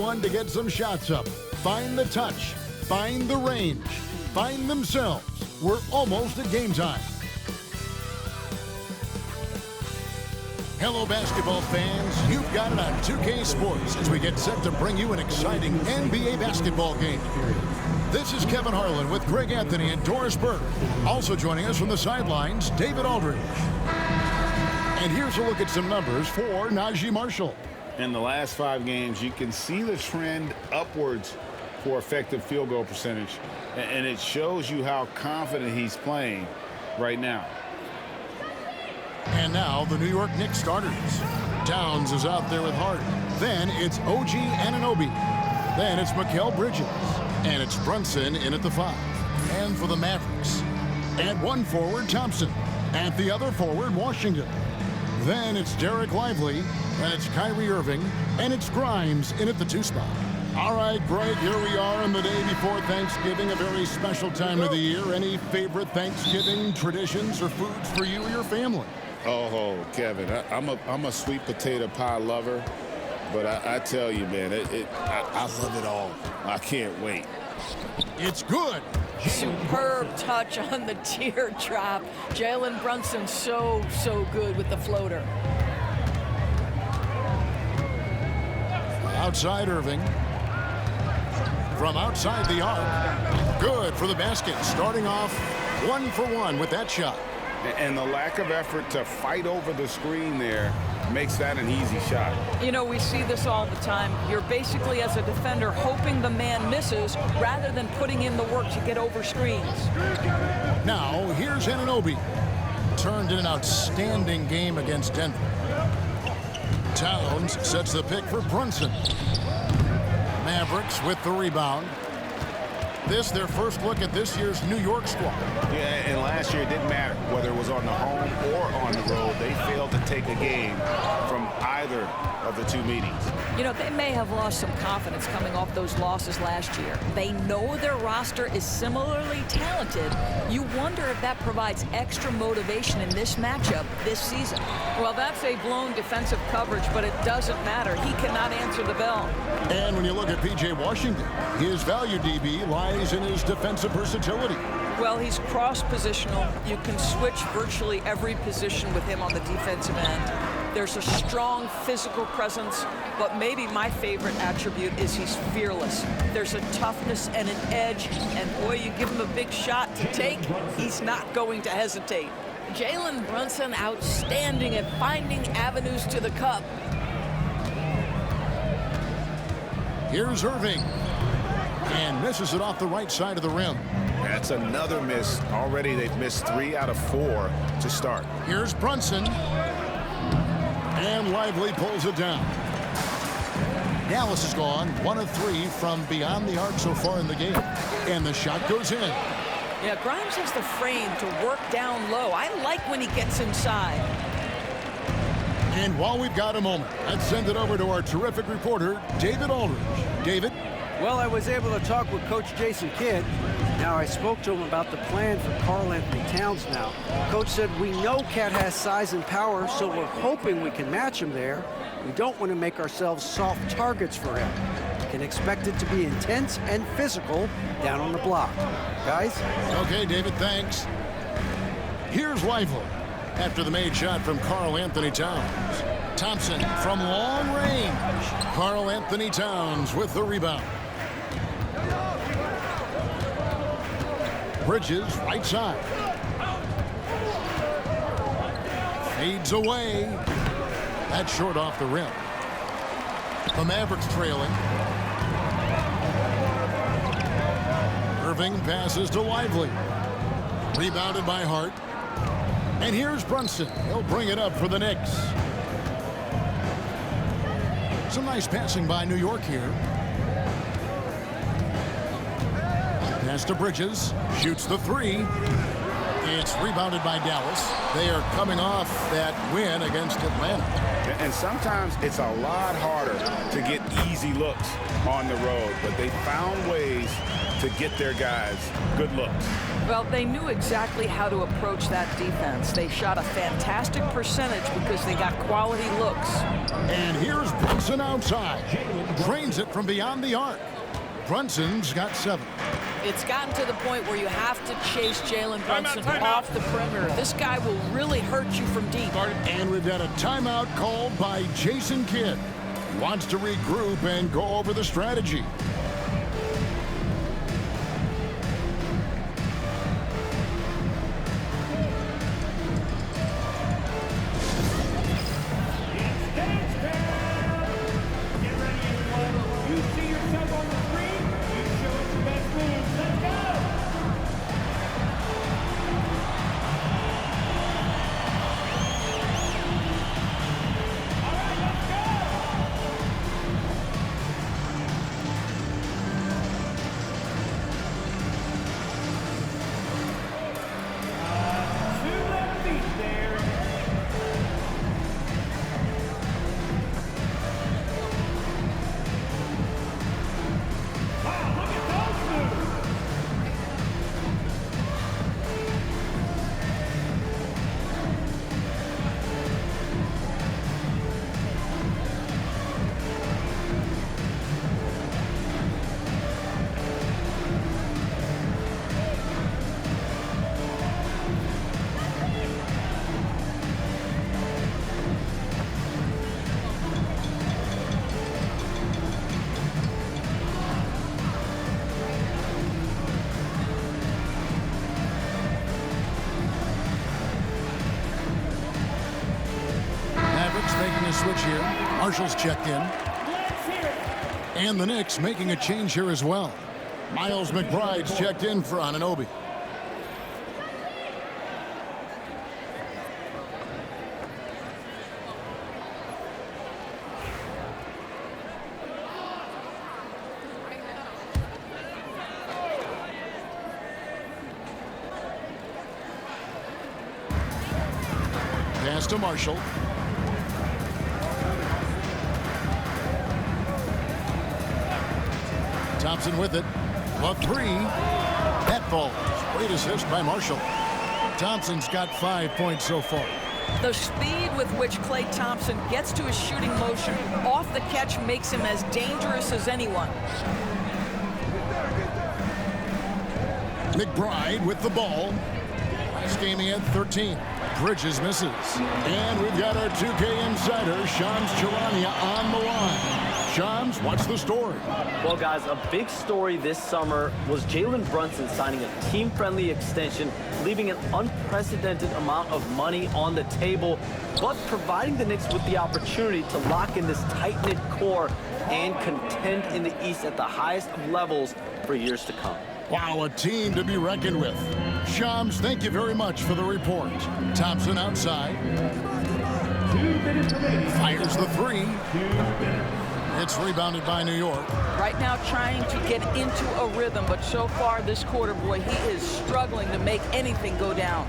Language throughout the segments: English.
everyone to get some shots up. Find the touch. Find the range. Find themselves. We're almost at game time. Hello, basketball fans. You've got it on 2K Sports as we get set to bring you an exciting NBA basketball game. This is Kevin Harlan with Greg Anthony and Doris Burke. Also joining us from the sidelines, David Aldridge. And here's a look at some numbers for Najee Marshall. In the last 5 games, you can see the trend upwards for effective field goal percentage. And it shows you how confident he's playing right now. And now the New York Knicks starters. Towns is out there with Hart. Then it's OG Anunoby. Then it's Mikal Bridges. And it's Brunson in at the 5. And for the Mavericks, at one forward, Thompson. At the other forward, Washington. Then it's Derek Lively. And it's Kyrie Irving. And it's Grimes in at the 2 spot. All right, Greg, here we are on the day before Thanksgiving, a very special time of the year. Any favorite Thanksgiving traditions or foods for you or your family? Oh, Kevin, I'm a sweet potato pie lover, but I tell you, man, I love it all. I can't wait. It's good. Superb touch on the teardrop. Jalen Brunson so good with the floater. Outside Irving. From outside the arc. Good for the basket. Starting off 1 for 1 with that shot. And the lack of effort to fight over the screen there makes that an easy shot. You know, we see this all the time. You're basically, as a defender, hoping the man misses rather than putting in the work to get over screens. Now, here's Anunoby. Turned in an outstanding game against Denver. Towns sets the pick for Brunson. Mavericks with the rebound. This, their first look at this year's New York squad. Yeah, and last year it didn't matter whether it was on the home or on the road. They failed to take a game from either of the 2 meetings. You know, they may have lost some confidence coming off those losses last year. They know their roster is similarly talented. You wonder if that provides extra motivation in this matchup this season. Well, that's a blown defensive coverage, but it doesn't matter. He cannot answer the bell. And when you look at P.J. Washington, his value, DB, lies in his defensive versatility. Well, he's cross-positional. You can switch virtually every position with him on the defensive end. There's a strong physical presence, but maybe my favorite attribute is he's fearless. There's a toughness and an edge, and boy, you give him a big shot to take, he's not going to hesitate. Jalen Brunson outstanding at finding avenues to the cup. Here's Irving. And misses it off the right side of the rim. That's another miss. Already they've missed 3 out of 4 to start. Here's Brunson. And Lively pulls it down. Dallas has gone 1 of 3 from beyond the arc so far in the game. And the shot goes in. Yeah, Grimes has the frame to work down low. I like when he gets inside. And while we've got a moment, let's send it over to our terrific reporter, David Aldridge. David? Well, I was able to talk with Coach Jason Kidd. Now, I spoke to him about the plan for Karl Anthony Towns now. Coach said, we know Cat has size and power, so we're hoping we can match him there. We don't want to make ourselves soft targets for him. You can expect it to be intense and physical down on the block. Guys? Okay, David, thanks. Here's Lively after the made shot from Karl Anthony Towns. Thompson from long range. Karl Anthony Towns with the rebound. Bridges, right side. Fades away. That's short off the rim. The Mavericks trailing. Irving passes to Lively. Rebounded by Hart. And here's Brunson. He'll bring it up for the Knicks. Some nice passing by New York here. Pass to Bridges. Shoots the 3. It's rebounded by Dallas. They are coming off that win against Atlanta. And sometimes it's a lot harder to get easy looks on the road, but they found ways to get their guys good looks. Well, they knew exactly how to approach that defense. They shot a fantastic percentage because they got quality looks. And here's Brunson outside. drains it from beyond the arc. Brunson's got 7. It's gotten to the point where you have to chase Jalen Brunson off the perimeter. This guy will really hurt you from deep. And we've got a timeout called by Jason Kidd. He wants to regroup and go over the strategy. Making a switch here. Marshall's checked in. And the Knicks making a change here as well. Miles McBride's checked in for Anunoby. Pass to Marshall. Thompson with it. A 3. That falls. Great assist by Marshall. Thompson's got 5 points so far. The speed with which Klay Thompson gets to his shooting motion off the catch makes him as dangerous as anyone. McBride with the ball. Last game he had 13. Bridges misses. And we've got our 2K insider, Shams Charania, on the line. Shams, what's the story? Well, guys, a big story this summer was Jalen Brunson signing a team-friendly extension, leaving an unprecedented amount of money on the table, but providing the Knicks with the opportunity to lock in this tight-knit core and contend in the East at the highest of levels for years to come. Wow, a team to be reckoned with. Shams, thank you very much for the report. Thompson outside. Fires the 3. It's rebounded by New York. Right now trying to get into a rhythm, but so far this quarter, boy, he is struggling to make anything go down.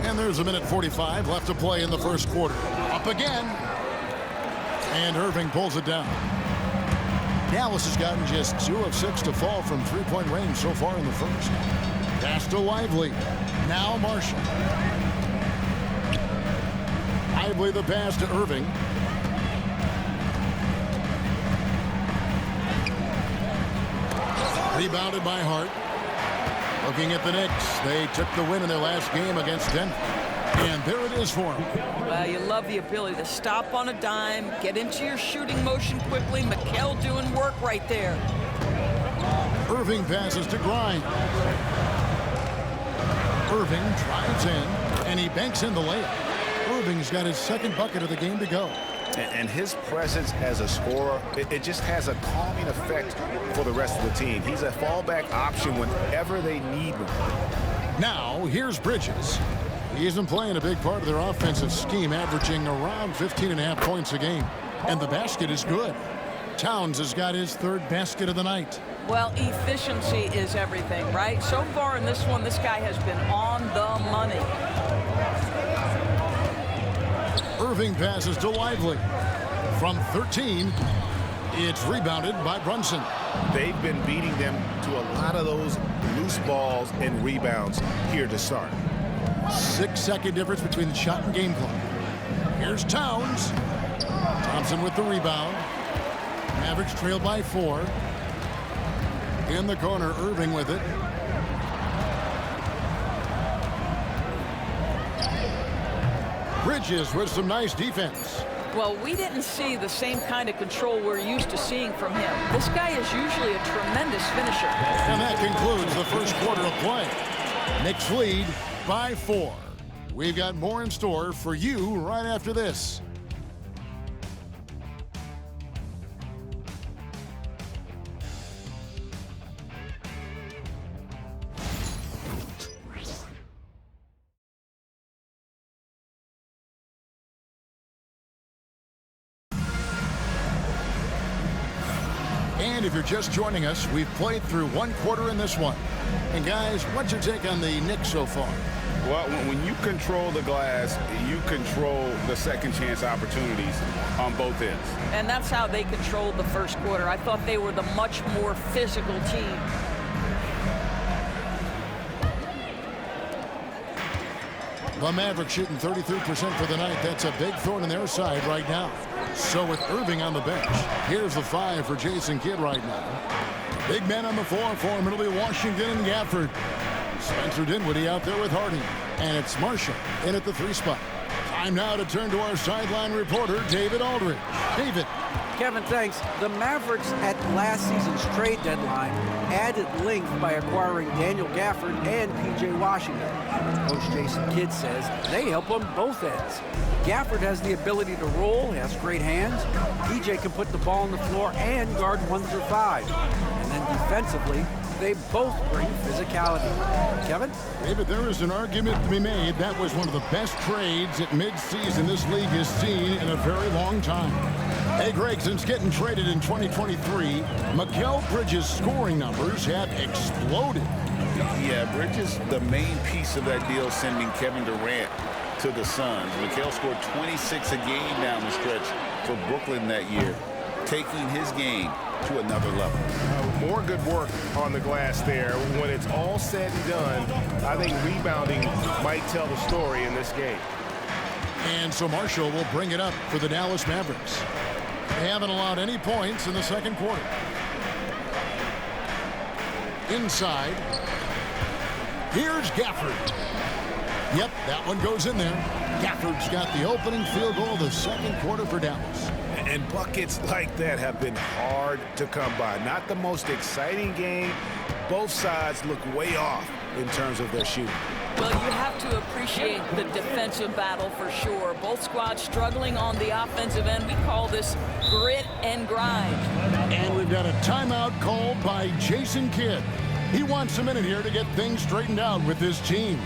And there's 1:45 left to play in the first quarter. Up again. And Irving pulls it down. Dallas has gotten just 2 of 6 to fall from three-point range so far in the first. Pass to Lively. Now Marshall. Lively the pass to Irving. Rebounded by Hart. Looking at the Knicks. They took the win in their last game against Denver. And there it is for him. Well, you love the ability to stop on a dime, get into your shooting motion quickly. Mikal doing work right there. Irving passes to Grimes. Irving drives in, and he banks in the layup. Irving's got his second bucket of the game to go. And his presence as a scorer, it just has a calming effect for the rest of the team. He's a fallback option whenever they need him. Now, here's Bridges. He isn't playing a big part of their offensive scheme, averaging around 15.5 points a game. And the basket is good. Towns has got his third basket of the night. Well, efficiency is everything, right? So far in this one, this guy has been on the money. Irving passes to Lively. From 13, it's rebounded by Brunson. They've been beating them to a lot of those loose balls and rebounds here to start. 6-second difference between the shot and game clock. Here's Towns. Thompson with the rebound. Mavericks trail by 4. In the corner, Irving with it. Bridges with some nice defense. Well, we didn't see the same kind of control we're used to seeing from him. This guy is usually a tremendous finisher. And that concludes the first quarter of play. Knicks lead by 4. We've got more in store for you right after this. And if you're just joining us, we've played through 1 quarter in this one. And guys, what's your take on the Knicks so far? Well, when you control the glass, you control the second chance opportunities on both ends. And that's how they controlled the first quarter. I thought they were the much more physical team. The Mavericks shooting 33% for the night. That's a big thorn in their side right now. So with Irving on the bench, here's the 5 for Jason Kidd right now. Big man on the floor for him. It'll be Washington and Gafford. Spencer Dinwiddie out there with Harding. And it's Marshall in at the 3 spot. Time now to turn to our sideline reporter, David Aldridge. David. Kevin, thanks. The Mavericks at last season's trade deadline added length by acquiring Daniel Gafford and P.J. Washington. Coach Jason Kidd says they help on both ends. Gafford has the ability to roll, he has great hands. P.J. can put the ball on the floor and guard 1 through 5. And then defensively, they both bring physicality. Kevin? David, there is an argument to be made. That was one of the best trades at midseason this league has seen in a very long time. Hey, Greg, since getting traded in 2023, Mikal Bridges' scoring numbers have exploded. Yeah, Bridges, the main piece of that deal, sending Kevin Durant to the Suns. Mikal scored 26 a game down the stretch for Brooklyn that year, taking his game to another level. More good work on the glass there. When it's all said and done, I think rebounding might tell the story in this game. And so Marshall will bring it up for the Dallas Mavericks. They haven't allowed any points in the second quarter. Inside. Here's Gafford. Yep, that one goes in there. Gafford's got the opening field goal of the second quarter for Dallas. And buckets like that have been hard to come by. Not the most exciting game. Both sides look way off in terms of their shooting. Well, you have to appreciate the defensive battle for sure. Both squads struggling on the offensive end. We call this grit and grind. And we've got a timeout called by Jason Kidd. He wants a minute here to get things straightened out with his team.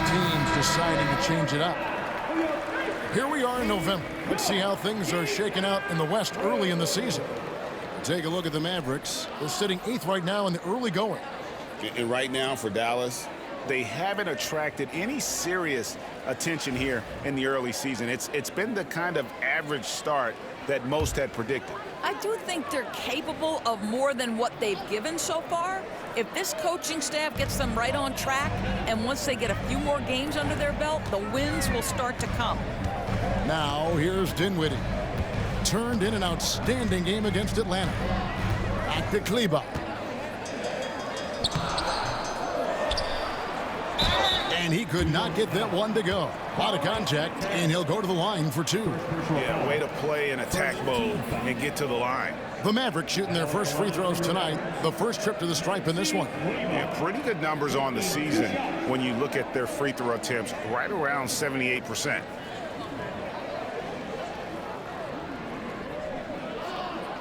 Teams deciding to change it up. Here we are in November. Let's see how things are shaking out in the West early in the season. Take a look at the Mavericks. They're sitting 8th right now in the early going. And right now for Dallas, They haven't attracted any serious attention here in the early season. It's been the kind of average start that most had predicted. I do think they're capable of more than what they've given so far. If this coaching staff gets them right on track, and once they get a few more games under their belt, the wins will start to come. Now, here's Dinwiddie. Turned in an outstanding game against Atlanta. Back to Kleber. And he could not get that one to go. A lot of contact, and he'll go to the line for 2. Yeah, way to play in attack mode and get to the line. The Mavericks shooting their first free throws tonight. The first trip to the stripe in this one. Yeah, pretty good numbers on the season when you look at their free throw attempts, right around 78%.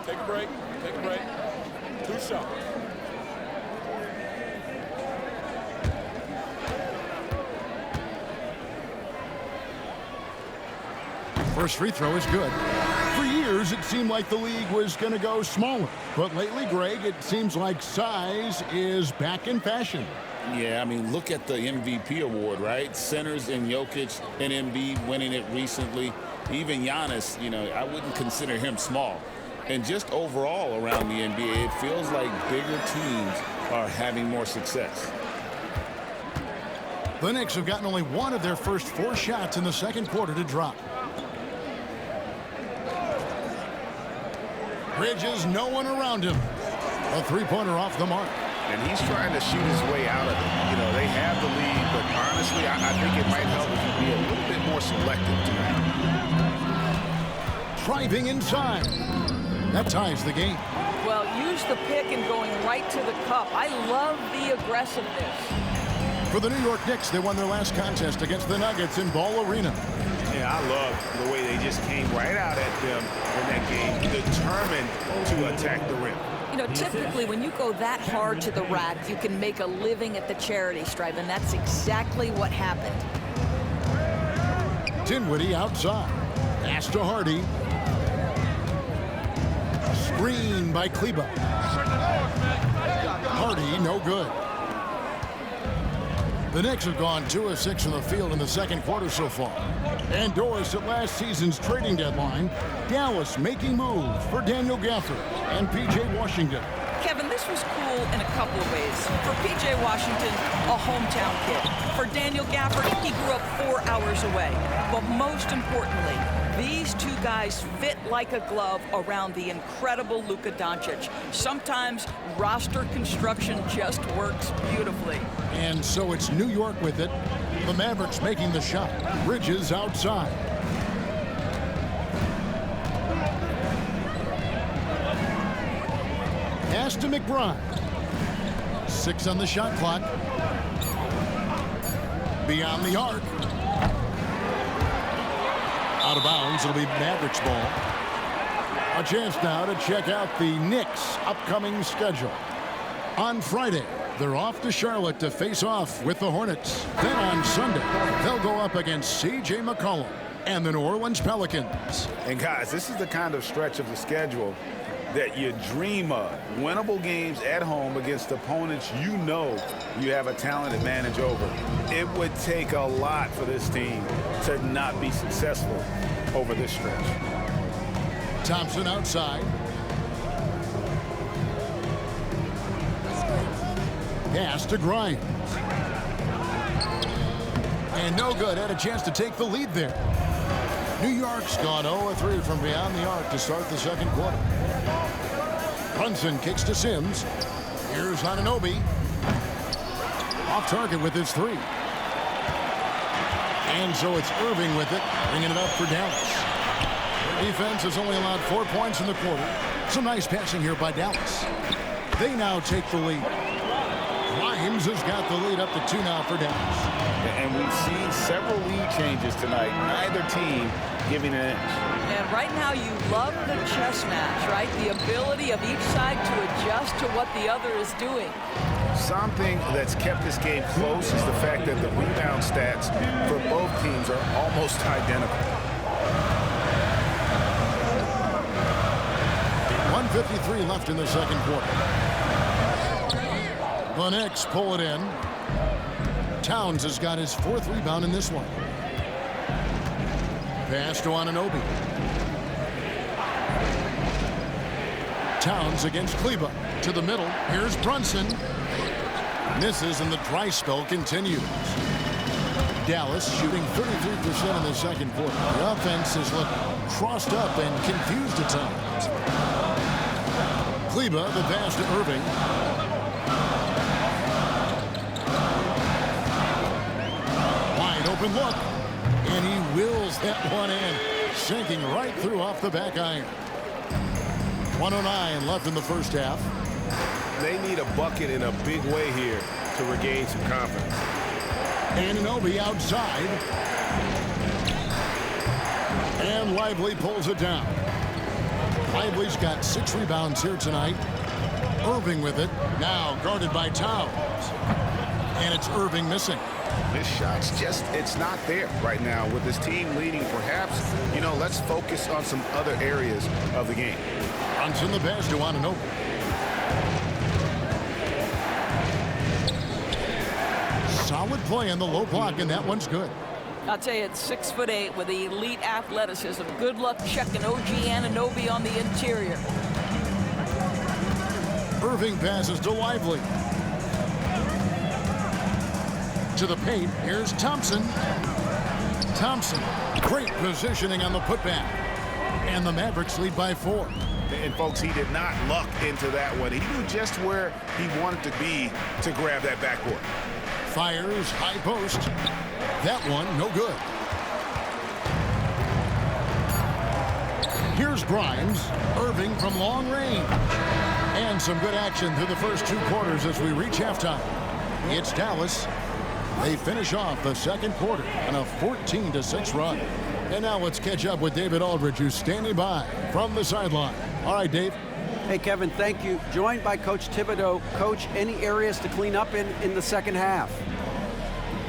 Take a break. Take a break. 2 shots. First free throw is good. For years, it seemed like the league was going to go smaller. But lately, Greg, it seems like size is back in fashion. Yeah, I mean, look at the MVP award, right? Centers and Jokic and Embiid winning it recently. Even Giannis, you know, I wouldn't consider him small. And just overall around the NBA, it feels like bigger teams are having more success. The Knicks have gotten only one of their first 4 shots in the second quarter to drop. Bridges, no one around him. A three-pointer off the mark. And he's trying to shoot his way out of it. You know, they have the lead, but honestly, I think it might help if he be a little bit more selective tonight. Driving inside. That ties the game. Well, use the pick and going right to the cup. I love the aggressiveness. For the New York Knicks, they won their last contest against the Nuggets in Ball Arena. Yeah, I love the way they just came right out at them in that game, determined to attack the rim. You know, typically when you go that hard to the rack, you can make a living at the charity stripe, and that's exactly what happened. Dinwiddie outside. Pass to Hardy. Screen by Kleber. Hardy, no good. The Knicks have gone 2 of 6 from the field in the second quarter so far. Endorsed at last season's trading deadline, Dallas making moves for Daniel Gafford and P.J. Washington. Kevin, this was cool in a couple of ways. For P.J. Washington, a hometown kid. For Daniel Gafford, he grew up 4 hours away. But most importantly, these 2 guys fit like a glove around the incredible Luka Doncic. Sometimes roster construction just works beautifully. And so it's New York with it. The Mavericks making the shot. Bridges outside. Pass to McBride. 6 on the shot clock. Beyond the arc. Out of bounds. It'll be Mavericks ball. A chance now to check out the Knicks' upcoming schedule. On Friday, they're off to Charlotte to face off with the Hornets. Then on Sunday, they'll go up against C.J. McCollum and the New Orleans Pelicans. And guys, this is the kind of stretch of the schedule that you dream of. Winnable games at home against opponents you know you have a talent advantage over. It would take a lot for this team to not be successful over this stretch. Thompson outside. Pass to Grimes. And no good. Had a chance to take the lead there. New York's gone 0-3 from beyond the arc to start the second quarter. Brunson kicks to Sims. Here's Anunoby. Off target with his 3. And so it's Irving with it, bringing it up for Dallas. Their defense has only allowed 4 points in the quarter. Some nice passing here by Dallas. They now take the lead. Grimes has got the lead up to 2 now for Dallas. And we've seen several lead changes tonight. Neither team giving an inch. And right now you love the chess match, right? The ability of each side to adjust to what the other is doing. Something that's kept this game close is the fact that the rebound stats for both teams are almost identical. 1:53 left in the second quarter. The Knicks pull it in. Towns has got his 4th rebound in this one. Pass to Anunoby. Towns against Kleba. To the middle. Here's Brunson. Misses, and the dry spell continues. Dallas shooting 33% in the second quarter. The offense has looked crossed up and confused at times. Kleba, the pass to Irving. Wide open look. And he wills that one in. Sinking right through off the back iron. 1:09 left in the first half. They need a bucket in a big way here to regain some confidence. Anunoby outside. And Lively pulls it down. Lively's got 6 rebounds here tonight. Irving with it. Now guarded by Towns. And it's Irving missing. His shot's just, it's not there right now with his team leading. Perhaps, let's focus on some other areas of the game. Brunson the pass to Anunoby. Solid play in the low block, and that one's good. I'll tell you, it's 6'8" with elite athleticism. Good luck checking OG Anunoby on the interior. Irving passes to Lively. To the paint. Here's Thompson. Thompson. Great positioning on the putback. And the Mavericks lead by 4. And, folks, he did not luck into that one. He knew just where he wanted to be to grab that backboard. Fires, high post. That one, no good. Here's Grimes. Irving from long range. And some good action through the first 2 quarters as we reach halftime. It's Dallas. They finish off the second quarter on a 14-6 run. And now let's catch up with David Aldridge, who's standing by from the sideline. All right, Dave. Hey, Kevin, thank you. Joined by Coach Thibodeau. Coach, any areas to clean up in the second half?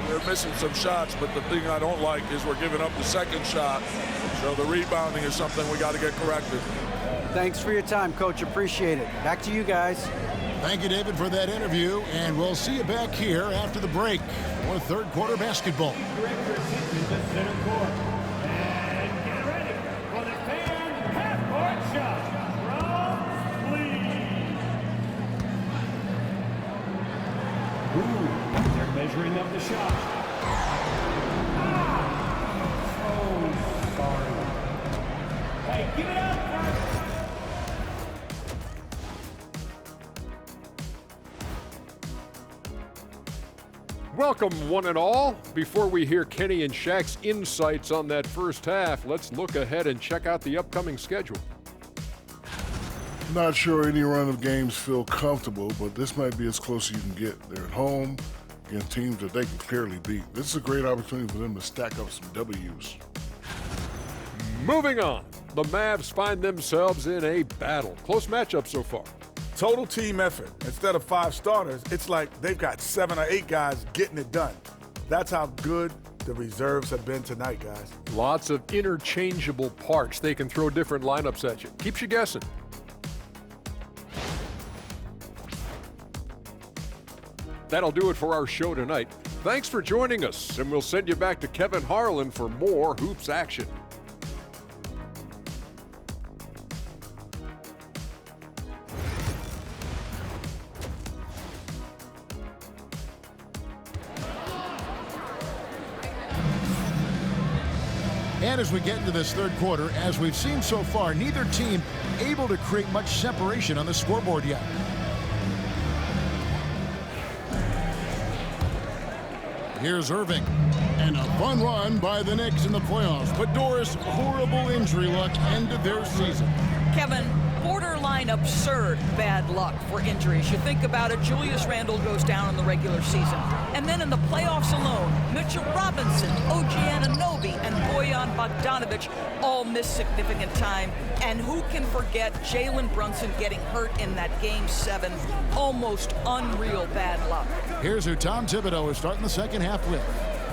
They're missing some shots, but the thing I don't like is we're giving up the second shot. So the rebounding is something we got to get corrected. Thanks for your time, Coach. Appreciate it. Back to you guys. Thank you, David, for that interview, and we'll see you back here after the break for third quarter basketball. They're measuring up the shot. So sorry. Hey, give it up. Welcome, one and all. Before we hear Kenny and Shaq's insights on that first half, let's look ahead and check out the upcoming schedule. Not sure any run of games feel comfortable, but this might be as close as you can get. They're at home against teams that they can clearly beat. This is a great opportunity for them to stack up some W's. Moving on, the Mavs find themselves in a battle. Close matchup so far. Total team effort. Instead of 5 starters, it's like they've got 7 or 8 guys getting it done. That's how good the reserves have been tonight, guys. Lots of interchangeable parts. They can throw different lineups at you. Keeps you guessing. That'll do it for our show tonight. Thanks for joining us, and we'll send you back to Kevin Harlan for more Hoops action. And as we get into this third quarter, as we've seen so far, neither team able to create much separation on the scoreboard yet. Here's Irving. And a fun run by the Knicks in the playoffs. But Doris' horrible injury luck ended their season. Kevin, borderline absurd bad luck for injuries. You think about it, Julius Randle goes down in the regular season. And then in the playoffs alone, Mitchell Robinson, OG Anunoby, and Bojan Bogdanovic all miss significant time. And who can forget Jalen Brunson getting hurt in that Game 7? Almost unreal bad luck. Here's who Tom Thibodeau is starting the second half with.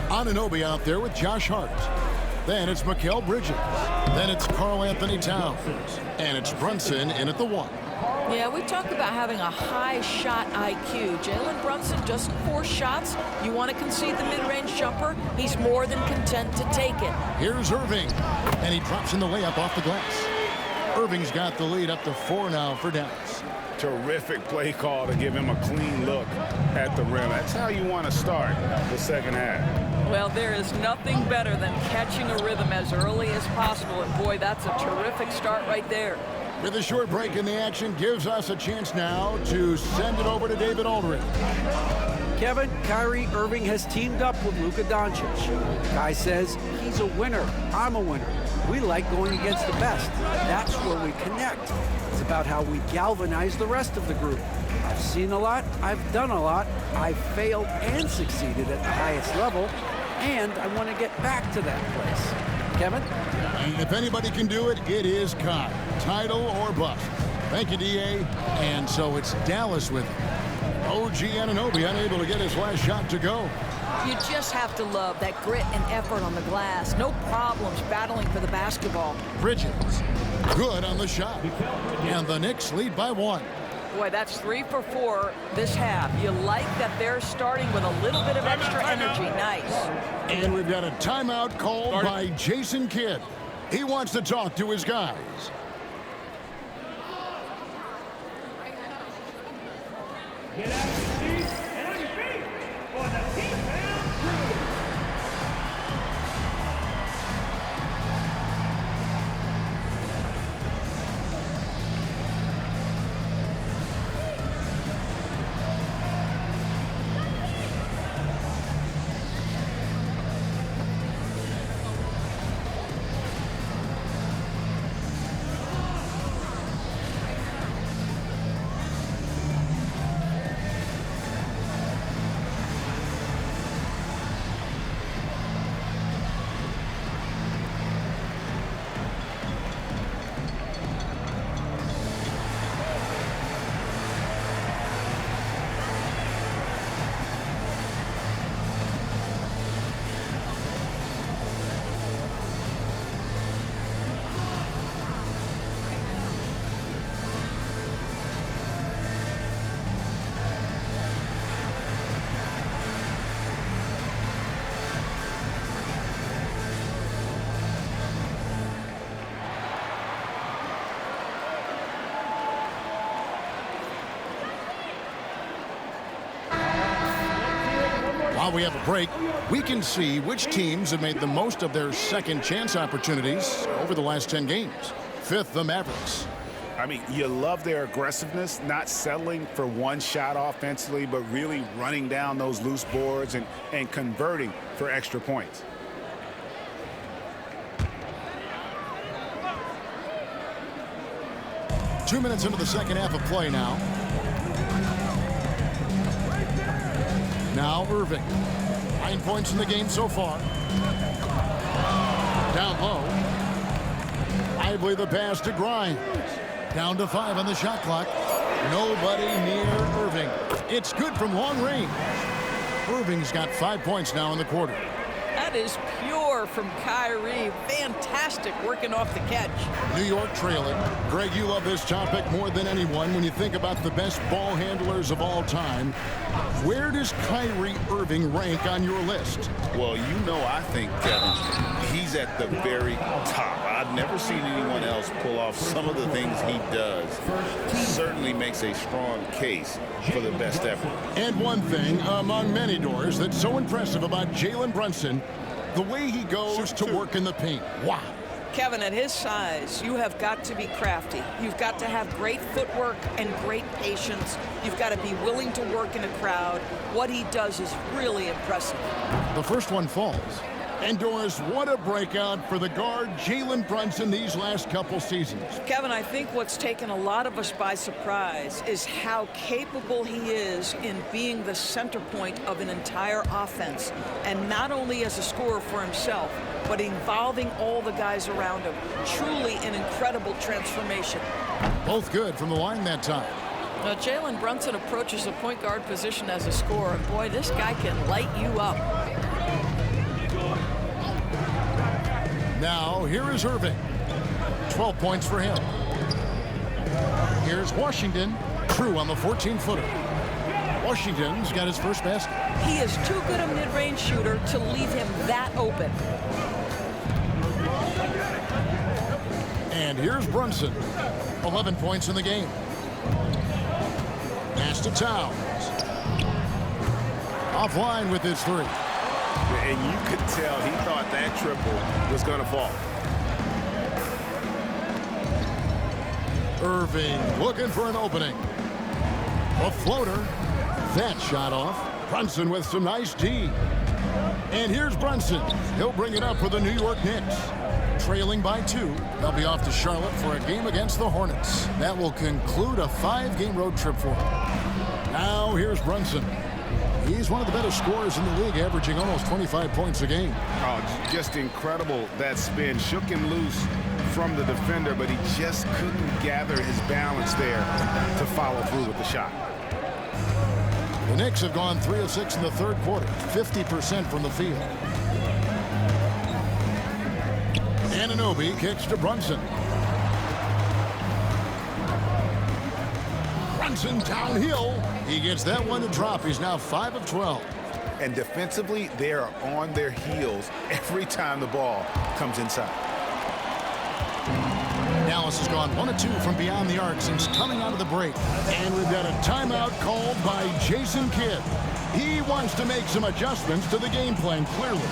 Anunoby out there with Josh Hart. Then it's Mikal Bridges. Then it's Karl Anthony Towns. And it's Brunson in at the 1. Yeah, we talk about having a high shot IQ. Jalen Brunson, just 4 shots. You want to concede the mid-range jumper? He's more than content to take it. Here's Irving. And he drops in the layup off the glass. Irving's got the lead up to 4 now for Dallas. Terrific play call to give him a clean look at the rim. That's how you want to start the second half. Well, there is nothing better than catching a rhythm as early as possible. And boy, that's a terrific start right there. With a short break in the action, gives us a chance now to send it over to David Aldridge. Kevin, Kyrie Irving has teamed up with Luka Doncic. Guy says he's a winner. I'm a winner. We like going against the best. That's where we connect. It's about how we galvanize the rest of the group. I've seen a lot. I've done a lot. I've failed and succeeded at the highest level. And I want to get back to that place. Kevin? And if anybody can do it, it is Kai. Title or bust. Thank you, D.A. And so it's Dallas with it. OG Anunoby unable to get his last shot to go. You just have to love that grit and effort on the glass. No problems battling for the basketball. Bridges. Good on the shot. And the Knicks lead by 1. Boy, that's 3 for 4 this half. You like that they're starting with a little bit of extra energy. Nice. And we've got a timeout called by Jason Kidd. He wants to talk to his guys. Get out of your seats and on your feet for the T-Pound Crew. While we have a break, we can see which teams have made the most of their second chance opportunities over the last 10 games. 5th, the Mavericks. I mean, you love their aggressiveness, not settling for one shot offensively, but really running down those loose boards and converting for extra points. Two minutes into the second half of play now. Now Irving. 9 points in the game so far. Down low. Lively the pass to Grimes. Down to 5 on the shot clock. Nobody near Irving. It's good from long range. Irving's got 5 points now in the quarter. That is pure from Kyrie. Fantastic working off the catch. New York trailing. Greg, you love this topic more than anyone when you think about the best ball handlers of all time. Where does Kyrie Irving rank on your list? Well, you know, I think, Kevin, he's at the very top. I've never seen anyone else pull off some of the things he does. Certainly makes a strong case for the best effort. And one thing among many doors that's so impressive about Jalen Brunson, the way he goes to work in the paint. Wow. Kevin, at his size, you have got to be crafty. You've got to have great footwork and great patience. You've got to be willing to work in a crowd. What he does is really impressive. The first one falls. And Doris, what a breakout for the guard Jalen Brunson these last couple seasons. Kevin, I think what's taken a lot of us by surprise is how capable he is in being the center point of an entire offense. And not only as a scorer for himself, but involving all the guys around him. Truly an incredible transformation. Both good from the line that time. Now, Jalen Brunson approaches the point guard position as a scorer. And boy, this guy can light you up. Now, here is Irving. 12 points for him. Here's Washington. True on the 14-footer. Washington's got his first basket. He is too good a mid-range shooter to leave him that open. And And here's Brunson. 11 points in the game. Pass to Towns. Offline with his three. And you could tell he thought that triple was going to fall. Irving looking for an opening. A floater. That shot off. Brunson with some nice D. And here's Brunson. He'll bring it up for the New York Knicks. Trailing by 2. They'll be off to Charlotte for a game against the Hornets. That will conclude a 5-game road trip for them. Now here's Brunson. He's one of the better scorers in the league, averaging almost 25 points a game. Oh, just incredible. That spin shook him loose from the defender, but he just couldn't gather his balance there to follow through with the shot. The Knicks have gone 3 of 6 in the third quarter, 50% from the field. Anunoby kicks to Brunson. Brunson downhill. He gets that one to drop. He's now 5 of 12. And defensively, they are on their heels every time the ball comes inside. Dallas has gone 1 of 2 from beyond the arc since coming out of the break. And we've got a timeout called by Jason Kidd. He wants to make some adjustments to the game plan, clearly.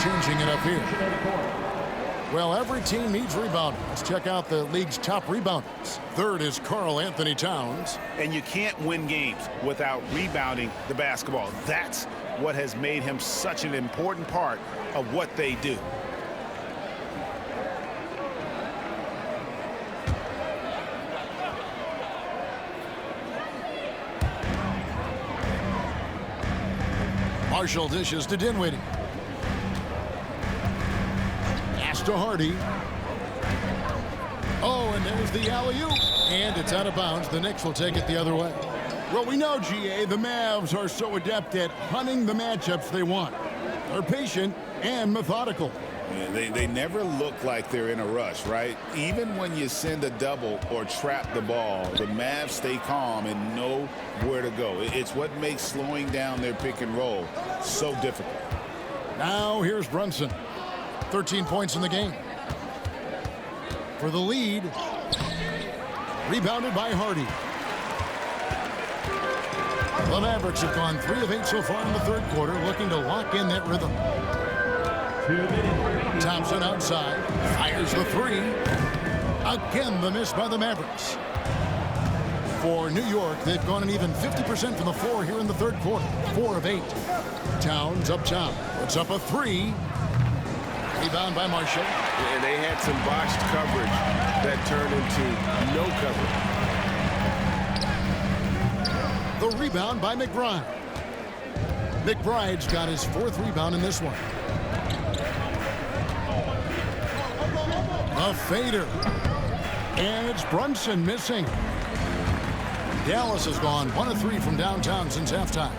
Changing it up here. Well, every team needs rebounding. Let's check out the league's top rebounders. Third is Karl Anthony Towns. And you can't win games without rebounding the basketball. That's what has made him such an important part of what they do. Marshall dishes to Dinwiddie. To Hardy. Oh, and there's the alley-oop. And it's out of bounds. The Knicks will take it the other way. Well, we know, GA, the Mavs are so adept at hunting the matchups they want. They're patient and methodical. Yeah, they never look like they're in a rush, right? Even when you send a double or trap the ball, the Mavs stay calm and know where to go. It's what makes slowing down their pick and roll so difficult. Now here's Brunson. 13 points in the game. For the lead. Rebounded by Hardy. The Mavericks have gone 3 of 8 so far in the third quarter, looking to lock in that rhythm. Thompson outside. Fires the 3. Again, the miss by the Mavericks. For New York, they've gone an even 50% from the floor here in the third quarter. 4 of 8. Towns up top. Puts up a 3. Rebound by Marshall. And they had some botched coverage that turned into no coverage. The rebound by McBride. McBride's got his 4th rebound in this one. A fader. And it's Brunson missing. Dallas has gone 1 of 3 from downtown since halftime.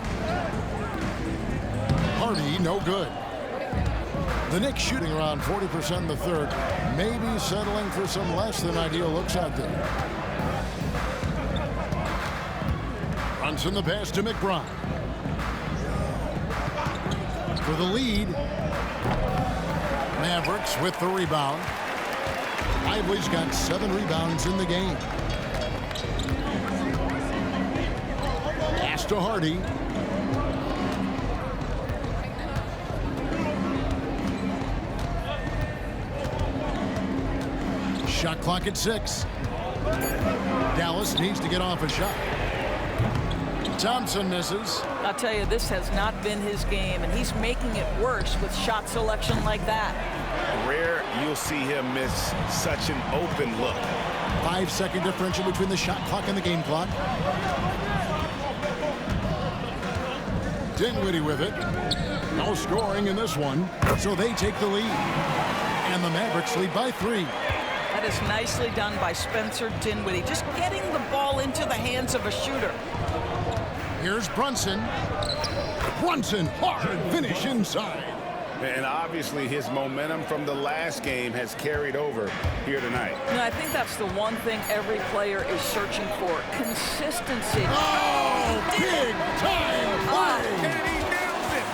Hardy, no good. The Knicks shooting around 40% in the third. Maybe be settling for some less than ideal looks out there. Brunson the pass to McBride. For the lead. Mavericks with the rebound. Lively's got 7 rebounds in the game. Pass to Hardy. Shot clock at 6. Dallas needs to get off a shot. Thompson misses. I'll tell you, this has not been his game, and he's making it worse with shot selection like that. Rare you'll see him miss such an open look. 5-second differential between the shot clock and the game clock. Dinwiddie with it. No scoring in this one, so they take the lead. And the Mavericks lead by 3. That is nicely done by Spencer Dinwiddie, just getting the ball into the hands of a shooter. Here's Brunson. Brunson, hard finish inside. And obviously his momentum from the last game has carried over here tonight. And I think that's the one thing every player is searching for, consistency. Oh, big time play! And he nails it!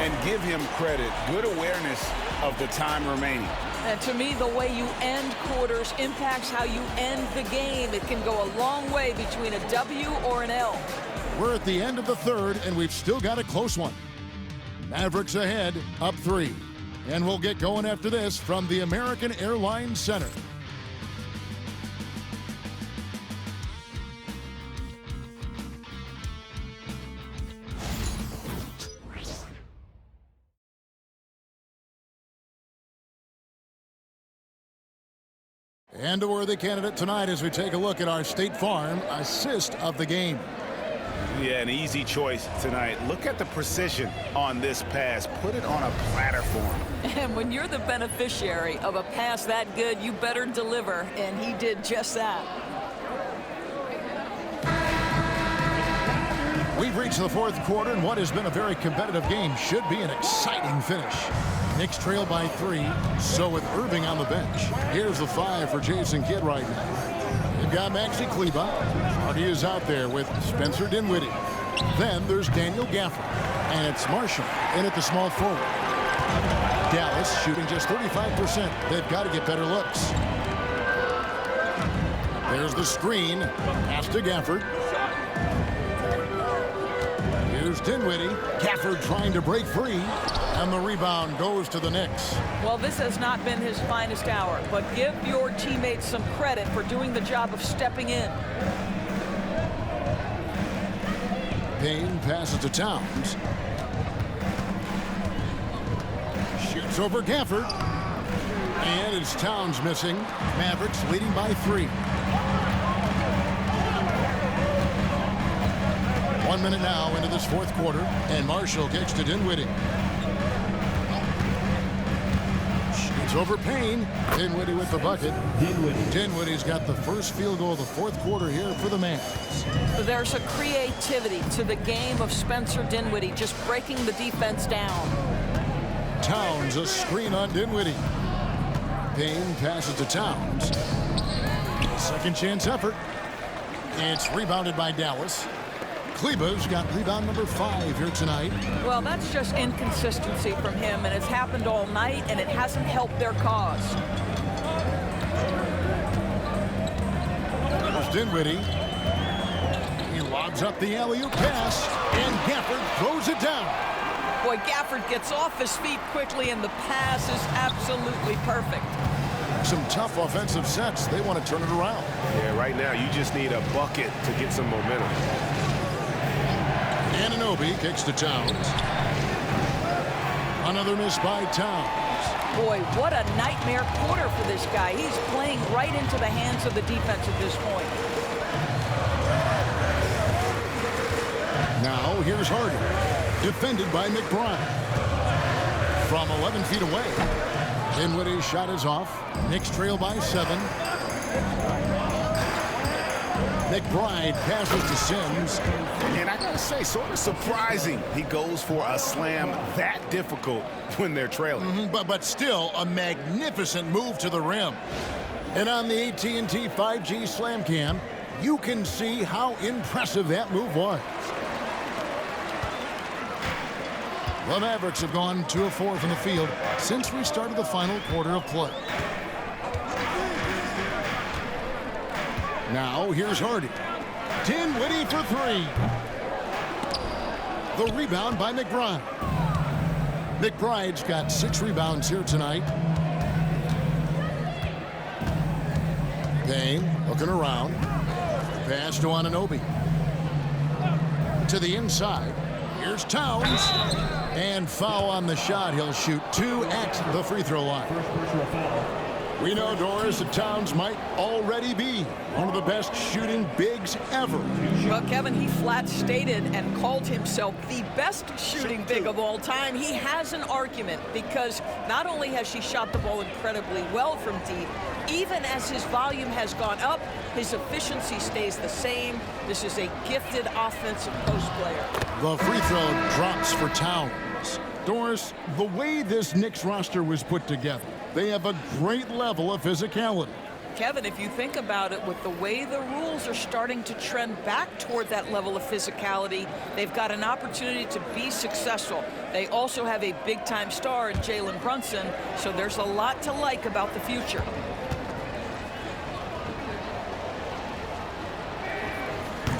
And give him credit, good awareness of the time remaining. And to me, the way you end quarters impacts how you end the game. It can go a long way between a W or an L. We're at the end of the third, and we've still got a close one. Mavericks ahead, up 3. And we'll get going after this from the American Airlines Center. And a worthy candidate tonight as we take a look at our State Farm assist of the game. Yeah, an easy choice tonight. Look at the precision on this pass. Put it on a platter for him. And when you're the beneficiary of a pass that good, you better deliver. And he did just that. We've reached the fourth quarter, and what has been a very competitive game should be an exciting finish. Knicks trail by 3, so with Irving on the bench. Here's the 5 for Jason Kidd right now. They've got Maxi Kleba. Hardy is out there with Spencer Dinwiddie. Then there's Daniel Gafford, and it's Marshall in at the small forward. Dallas shooting just 35%. They've got to get better looks. There's the screen. Pass to Gafford. Here's Dinwiddie. Gafford trying to break free. And the rebound goes to the Knicks. Well, this has not been his finest hour, but give your teammates some credit for doing the job of stepping in. Payne passes to Towns. Shoots over Gafford. And it's Towns missing. Mavericks leading by 3. 1 minute now into this fourth quarter, and Marshall kicks to Dinwiddie. Shoots over Payne. Dinwiddie with the bucket. Dinwiddie's got the first field goal of the fourth quarter here for the Mavs. There's a creativity to the game of Spencer Dinwiddie, just breaking the defense down. Towns, a screen on Dinwiddie. Payne passes to Towns. Second chance effort. It's rebounded by Dallas. Kleba's got rebound number 5 here tonight. Well, that's just inconsistency from him, and it's happened all night, and it hasn't helped their cause. There's Dinwiddie. He lobs up the alley-oop pass, and Gafford throws it down. Boy, Gafford gets off his feet quickly, and the pass is absolutely perfect. Some tough offensive sets. They want to turn it around. Yeah, right now you just need a bucket to get some momentum. Anunoby kicks to Towns. Another miss by Towns. Boy, what a nightmare quarter for this guy. He's playing right into the hands of the defense at this point. Now here's Hardy, defended by McBride. From 11 feet away. Dinwiddie's shot is off. Knicks trail by 7. McBride passes to Sims. And I gotta say, sort of surprising he goes for a slam that difficult when they're trailing. But still a magnificent move to the rim. And on the AT&T 5G Slam Cam, you can see how impressive that move was. The Mavericks have gone 2 of 4 from the field since we started the final quarter of play. Now here's Hardy. Dinwiddie for 3. The rebound by McBride. McBride's got 6 rebounds here tonight. Payne looking around. Pass to Anunoby. To the inside. Here's Towns. And foul on the shot. He'll shoot 2 at the free throw line. We know, Doris, that Towns might already be one of the best shooting bigs ever. Well, Kevin, he flat stated and called himself the best shooting big of all time. He has an argument because not only has he shot the ball incredibly well from deep, even as his volume has gone up, his efficiency stays the same. This is a gifted offensive post player. The free throw drops for Towns. Doris, the way this Knicks roster was put together, they have a great level of physicality. Kevin, if you think about it, with the way the rules are starting to trend back toward that level of physicality, they've got an opportunity to be successful. They also have a big-time star in Jalen Brunson, so there's a lot to like about the future.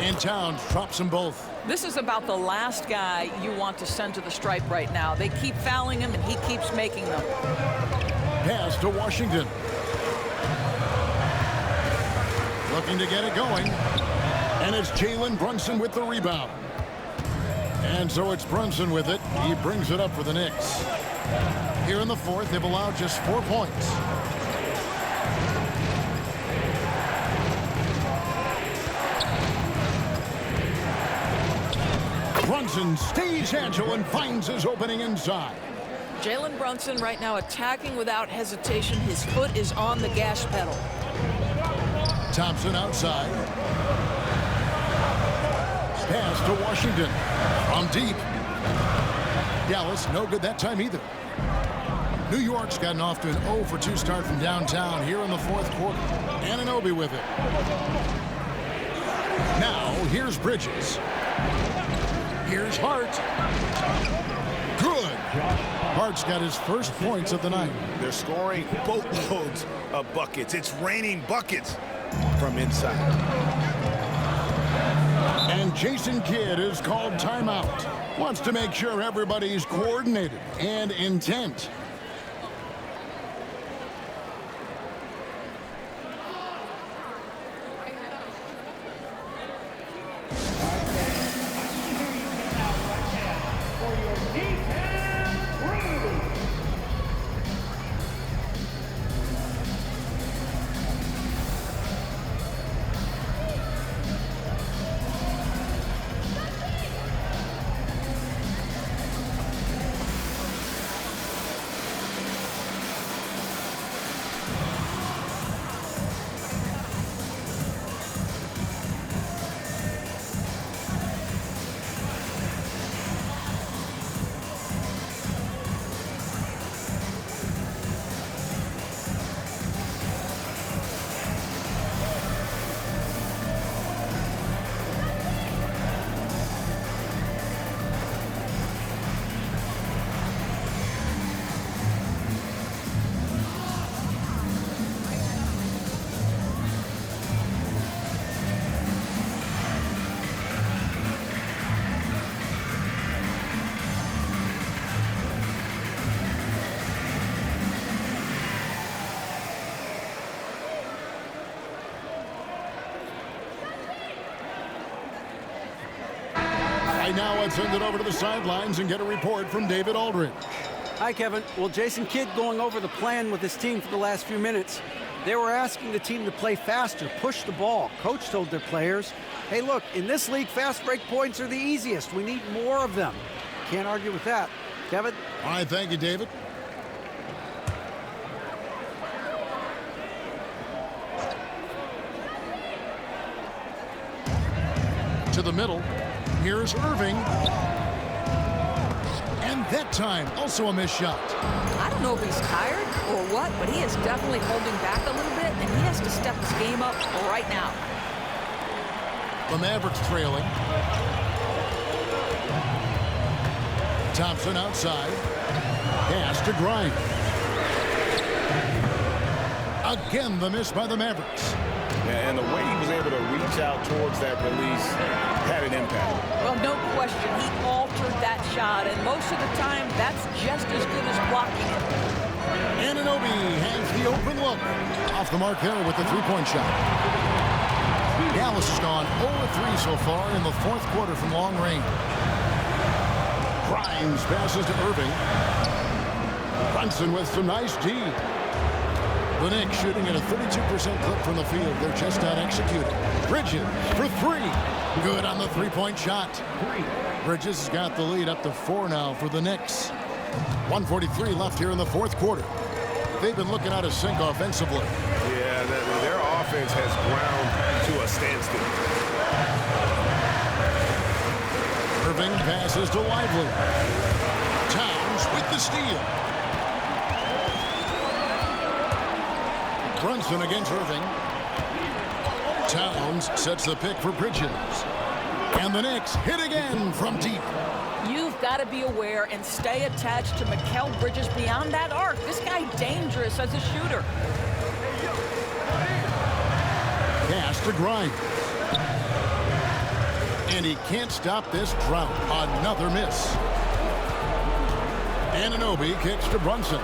And Towns drops them both. This is about the last guy you want to send to the stripe right now. They keep fouling him, and he keeps making them. Pass to Washington. Looking to get it going. And it's Jalen Brunson with the rebound. And so it's Brunson with it. He brings it up for the Knicks. Here in the fourth, they've allowed just 4 points. Brunson stays agile and finds his opening inside. Jalen Brunson right now attacking without hesitation. His foot is on the gas pedal. Thompson outside. Pass to Washington. From deep. Dallas no good that time either. New York's gotten off to an 0 for 2 start from downtown here in the fourth quarter. Anunoby with it. Now here's Bridges. Here's Hart. Good. Hart's got his first points of the night. They're scoring boatloads of buckets. It's raining buckets from inside. And Jason Kidd is called timeout. Wants to make sure everybody's coordinated and intent. Right now, let's send it over to the sidelines and get a report from David Aldridge. Hi, Kevin. Well, Jason Kidd going over the plan with his team for the last few minutes. They were asking the team to play faster, push the ball. Coach told their players, hey, look, in this league, fast break points are the easiest. We need more of them. Can't argue with that. Kevin? All right, thank you, David. To the middle. Here's Irving. And that time, also a missed shot. I don't know if he's tired or what, but he is definitely holding back a little bit, and he has to step his game up right now. The Mavericks trailing. Thompson outside. Pass to Grimes. Again, the miss by the Mavericks. And the way he was able to reach out towards that release had an impact. Well, no question, he altered that shot, and most of the time, that's just as good as blocking it. Anunoby has the open look. Off the mark there with the three-point shot. Dallas has gone 0-3 so far in the fourth quarter from long range. Grimes passes to Irving. Brunson with some nice D. The Knicks shooting at a 32% clip from the field. They're just not executed. Bridges for three. Good on the three-point shot. Bridges has got the lead up to 4 now for the Knicks. 1:43 left here in the fourth quarter. They've been looking out of sync offensively. Yeah, their offense has ground to a standstill. Irving passes to Lively. Towns with the steal. Brunson against Irving. Towns sets the pick for Bridges. And the Knicks hit again from deep. You've got to be aware and stay attached to Mikal Bridges beyond that arc. This guy dangerous as a shooter. Pass to Grimes. And he can't stop this drought. Another miss. Anunoby kicks to Brunson.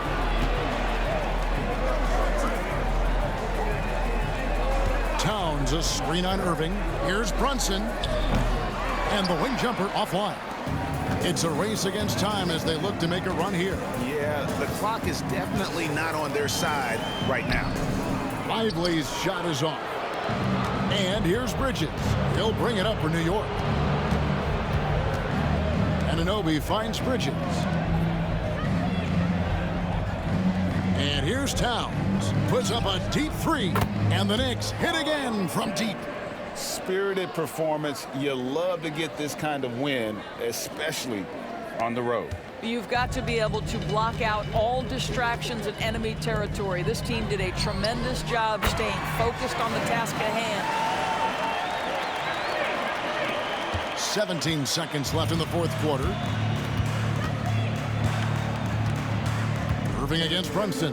Towns a screen on Irving. Here's Brunson. And the wing jumper offline. It's a race against time as they look to make a run here. Yeah, the clock is definitely not on their side right now. Lively's shot is off. And here's Bridges. He'll bring it up for New York. Anunoby finds Bridges. And here's Towns. Puts up a deep three. And the Knicks hit again from deep. Spirited performance. You love to get this kind of win, especially on the road. You've got to be able to block out all distractions in enemy territory. This team did a tremendous job staying focused on the task at hand. 17 seconds left in the fourth quarter. Irving against Brunson.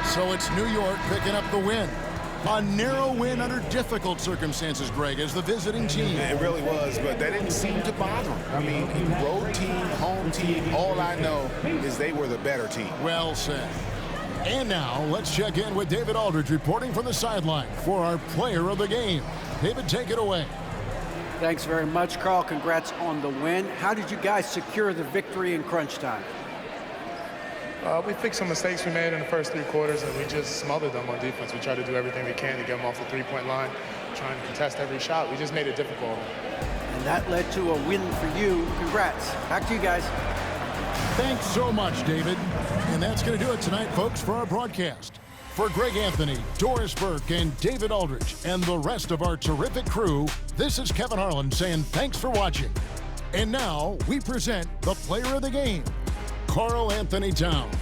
So it's New York picking up the win. A narrow win under difficult circumstances, Greg, as the visiting team. It really was, but that didn't seem to bother them. I mean, road team, home team, all I know is they were the better team. Well said. And now, let's check in with David Aldridge reporting from the sideline for our player of the game. David, take it away. Thanks very much, Carl. Congrats on the win. How did you guys secure the victory in crunch time? We fixed some mistakes we made in the first 3 quarters, and we just smothered them on defense. We tried to do everything we can to get them off the three-point line, trying to contest every shot. We just made it difficult. And that led to a win for you. Congrats. Back to you guys. Thanks so much, David. And that's going to do it tonight, folks, for our broadcast. For Greg Anthony, Doris Burke, and David Aldridge, and the rest of our terrific crew, this is Kevin Harlan saying thanks for watching. And now we present the player of the game, Karl Anthony Towns.